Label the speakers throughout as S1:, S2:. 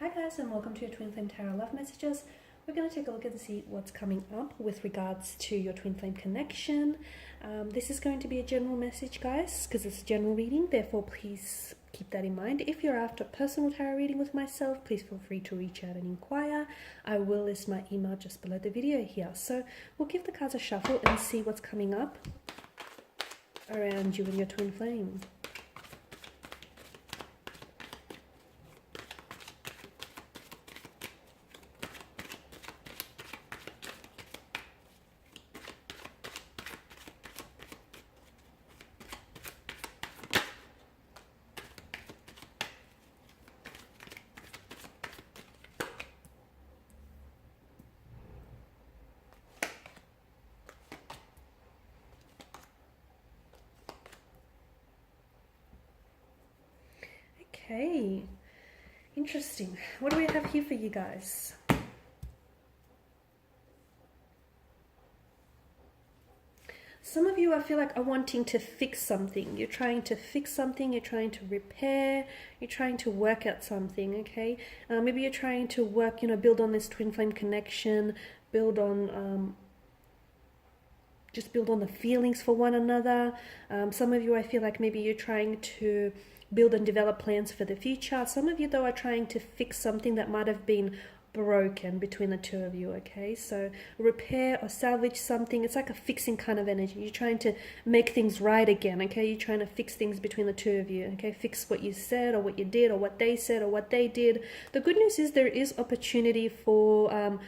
S1: Hi guys, and welcome to your Twin Flame Tarot Love Messages. We're going to take a look and see what's coming up with regards to your Twin Flame connection. This is going to be a general message, guys, because it's a general reading. Therefore, please keep that in mind. If you're after a personal tarot reading with myself, please feel free to reach out and inquire. I will list my email just below the video here. So we'll give the cards a shuffle and see what's coming up around you and your Twin Flame. Okay, interesting. What do we have here for you guys? Some of you, I feel like, are wanting to fix something. You're trying to fix something, you're trying to repair, you're trying to work out something, okay? Maybe you're trying to work, build on this twin flame connection, build on... just build on the feelings for one another. Some of you, I feel like maybe you're trying to build and develop plans for the future. Some of you, though, are trying to fix something that might have been broken between the two of you, okay? So repair or salvage something. It's like a fixing kind of energy. You're trying to make things right again, okay? You're trying to fix things between the two of you, okay? Fix what you said or what you did or what they said or what they did. The good news is there is opportunity for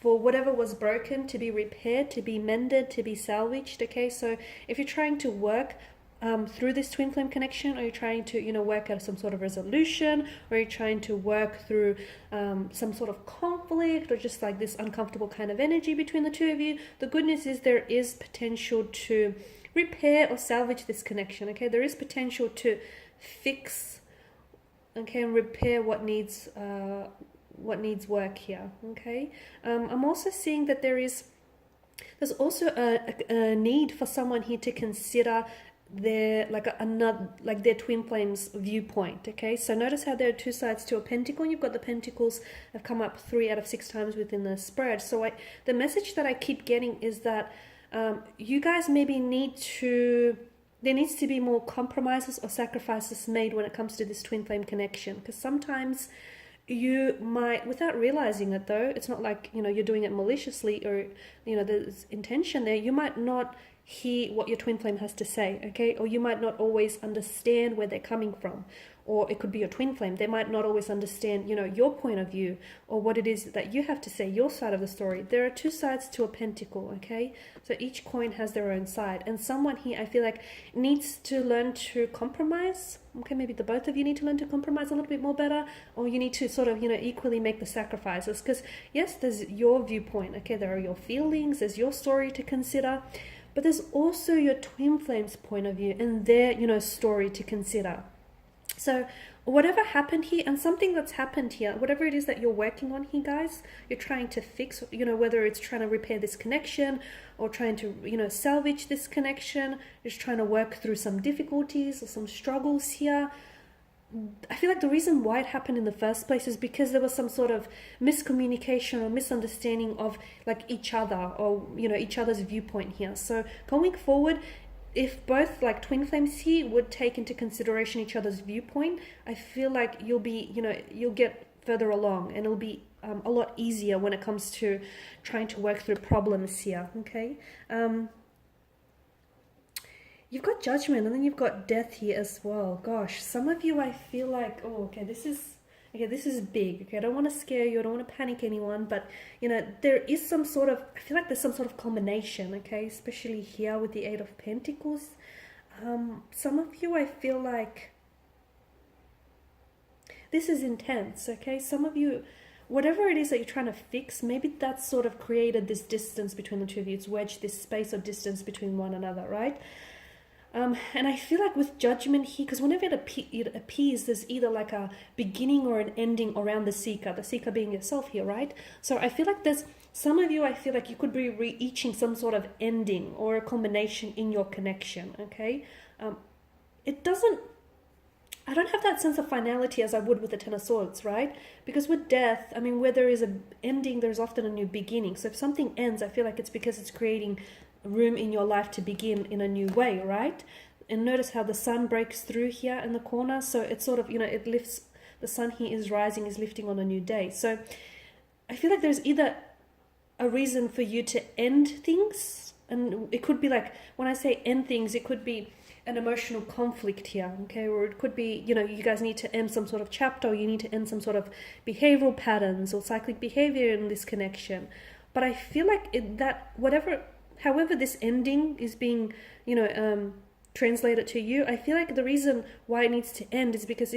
S1: whatever was broken to be repaired, to be mended, to be salvaged, okay? So if you're trying to work through this twin flame connection, or you're trying to, work out some sort of resolution, or you're trying to work through some sort of conflict, or just like this uncomfortable kind of energy between the two of you, the good news is there is potential to repair or salvage this connection, okay? There is potential to fix, okay, and repair what needs work here, okay? I'm also seeing that there's also a need for someone here to consider their their twin flames viewpoint, okay? So notice how there are two sides to a pentacle. You've got the pentacles have come up 3 out of 6 times within the spread. So the message that I keep getting is that you guys maybe there needs to be more compromises or sacrifices made when it comes to this twin flame connection, because sometimes you might, without realizing it though, it's not like, you're doing it maliciously or, there's intention there. You might not hear what your twin flame has to say, okay? Or you might not always understand where they're coming from. Or it could be your twin flame. They might not always understand, your point of view or what it is that you have to say, your side of the story. There are 2 sides to a pentacle, okay? So each coin has their own side. And someone here, I feel like, needs to learn to compromise. Okay, maybe the both of you need to learn to compromise a little bit more better, or you need to sort of, equally make the sacrifices. Because, yes, there's your viewpoint, okay? There are your feelings, there's your story to consider. But there's also your twin flame's point of view and their, story to consider. So whatever happened here, and something that's happened here, whatever it is that you're working on here, guys, you're trying to fix, whether it's trying to repair this connection or trying to, salvage this connection, just trying to work through some difficulties or some struggles here. I feel like the reason why it happened in the first place is because there was some sort of miscommunication or misunderstanding of like each other or, each other's viewpoint here. So going forward, if both like twin flames here would take into consideration each other's viewpoint, I feel like you'll be, you'll get further along, and it'll be a lot easier when it comes to trying to work through problems here, okay? You've got judgment, and then you've got death here as well. Gosh, some of you, I feel like, this is big. Okay, I don't want to scare you. I don't want to panic anyone, but there is some sort of, I feel like there's some sort of combination. Okay, especially here with the 8 of Pentacles. Some of you, I feel like this is intense. Okay, some of you, whatever it is that you're trying to fix, maybe that's sort of created this distance between the two of you. It's wedged this space or distance between one another, right? And I feel like with judgment here, because whenever it appears, there's either like a beginning or an ending around the seeker being yourself here, right? So I feel like there's some of you, I feel like you could be reaching some sort of ending or a combination in your connection, okay? It doesn't, I don't have that sense of finality as I would with the Ten of Swords, right? Because with death, I mean, where there is an ending, there's often a new beginning. So if something ends, I feel like it's because it's creating room in your life to begin in a new way, right? And notice how the sun breaks through here in the corner. So it's sort of, it lifts, the sun here is rising, is lifting on a new day. So I feel like there's either a reason for you to end things, and it could be like, when I say end things, it could be an emotional conflict here, okay? Or it could be, you guys need to end some sort of chapter, or you need to end some sort of behavioral patterns or cyclic behavior in this connection. But I feel like however this ending is being, translated to you, I feel like the reason why it needs to end is because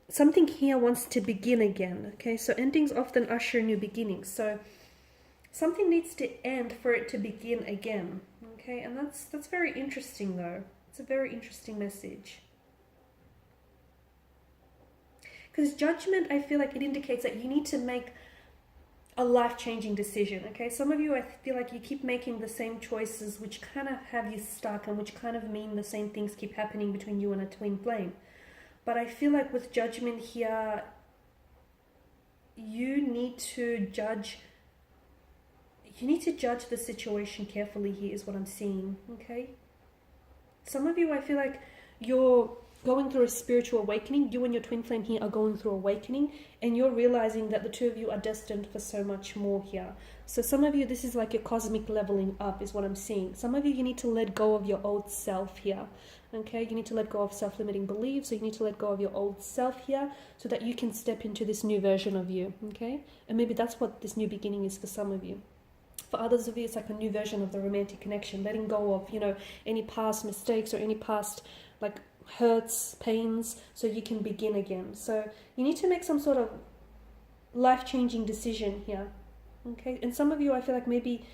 S1: something here wants to begin again, okay? So endings often usher new beginnings. So something needs to end for it to begin again. Okay, and that's very interesting though. It's a very interesting message. Because judgment, I feel like it indicates that you need to make a life-changing decision, okay? Some of you, I feel like you keep making the same choices which kind of have you stuck and which kind of mean the same things keep happening between you and a twin flame. But I feel like with judgment here, you need to judge the situation carefully here is what I'm seeing, okay? Some of you, I feel like you're going through a spiritual awakening. You and your twin flame here are going through awakening, and you're realizing that the two of you are destined for so much more here. So some of you, this is like your cosmic leveling up is what I'm seeing. Some of you need to let go of your old self here, okay? You need to let go of self-limiting beliefs, so you need to let go of your old self here so that you can step into this new version of you, okay? And maybe that's what this new beginning is for some of you. For others of you, it's like a new version of the romantic connection, letting go of, any past mistakes or any past, like, hurts, pains, so you can begin again. So you need to make some sort of life-changing decision here, okay? And some of you, I feel like maybe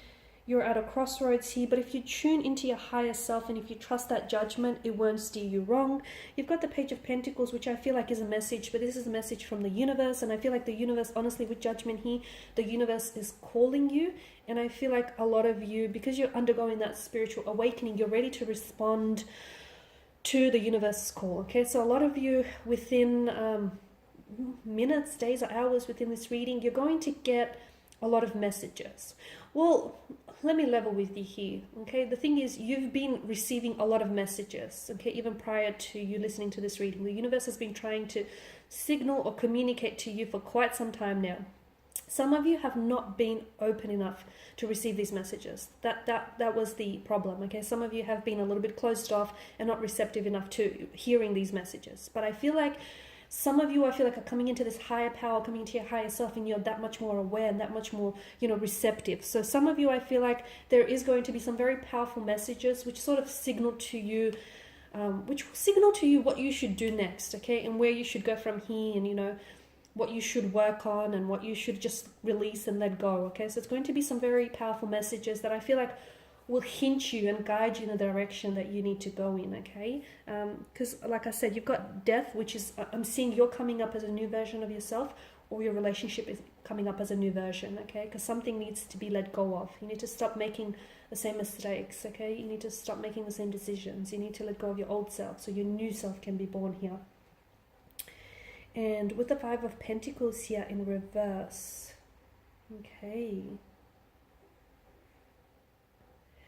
S1: you're at a crossroads here, but if you tune into your higher self and if you trust that judgment, it won't steer you wrong. You've got the Page of Pentacles, which I feel like is a message, but this is a message from the universe, and I feel like the universe, honestly, with judgment here, the universe is calling you. And I feel like a lot of you, because you're undergoing that spiritual awakening, you're ready to respond to the universe's call, okay? So a lot of you, within minutes, days, or hours within this reading, you're going to get a lot of messages. Well, let me level with you here, okay? The thing is, you've been receiving a lot of messages, okay? Even prior to you listening to this reading, the universe has been trying to signal or communicate to you for quite some time now. Some of you have not been open enough to receive these messages. That was the problem, okay? Some of you have been a little bit closed off and not receptive enough to hearing these messages. But I feel like some of you, are coming into this higher power, coming into your higher self, and you're that much more aware and that much more, receptive. So some of you, I feel like there is going to be some very powerful messages which sort of signal to you, what you should do next, okay? And where you should go from here, and, what you should work on and what you should just release and let go, okay? So it's going to be some very powerful messages that I feel like will hint you and guide you in the direction that you need to go in, okay? Because like I said, you've got death, which is, I'm seeing you're coming up as a new version of yourself, or your relationship is coming up as a new version, okay? Because something needs to be let go of. You need to stop making the same mistakes, okay? You need to stop making the same decisions. You need to let go of your old self so your new self can be born here. And with the Five of Pentacles here in reverse, okay.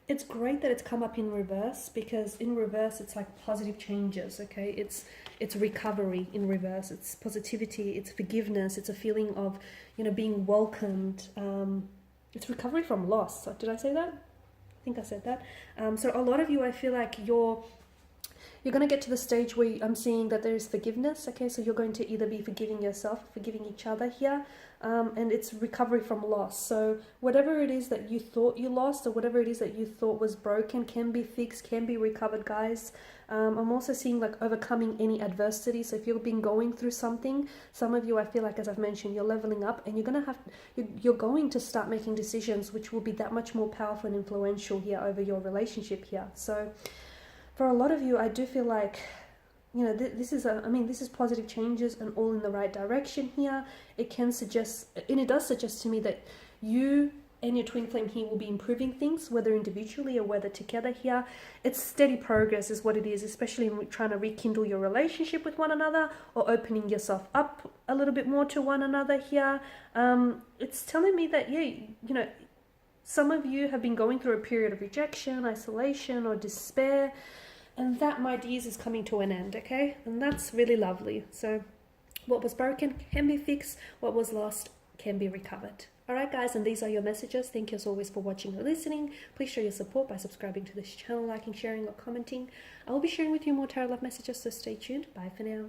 S1: It's great that it's come up in reverse, because in reverse it's like positive changes, okay? It's recovery in reverse. It's positivity, it's forgiveness, it's a feeling of, being welcomed. It's recovery from loss. So, did I say that? I think I said that. So a lot of you, I feel like you're going to get to the stage where I'm seeing that there is forgiveness, okay? So you're going to either be forgiving yourself, forgiving each other here, and it's recovery from loss. So whatever it is that you thought you lost, or whatever it is that you thought was broken, can be fixed, can be recovered, guys. I'm also seeing like overcoming any adversity. So if you've been going through something, some of you, I feel like, as I've mentioned, you're leveling up, and you're going to start making decisions which will be that much more powerful and influential here over your relationship here. So for a lot of you, I do feel like, this is positive changes and all in the right direction here. It can suggest, and it does suggest to me that you and your twin flame here will be improving things, whether individually or whether together here. It's steady progress is what it is, especially when trying to rekindle your relationship with one another or opening yourself up a little bit more to one another here. It's telling me that, yeah, you know, some of you have been going through a period of rejection, isolation, or despair, and that, my dears, is coming to an end, okay? And that's really lovely. So what was broken can be fixed, what was lost can be recovered. Alright guys, and these are your messages. Thank you as always for watching or listening. Please show your support by subscribing to this channel, liking, sharing, or commenting. I will be sharing with you more tarot love messages, so stay tuned. Bye for now.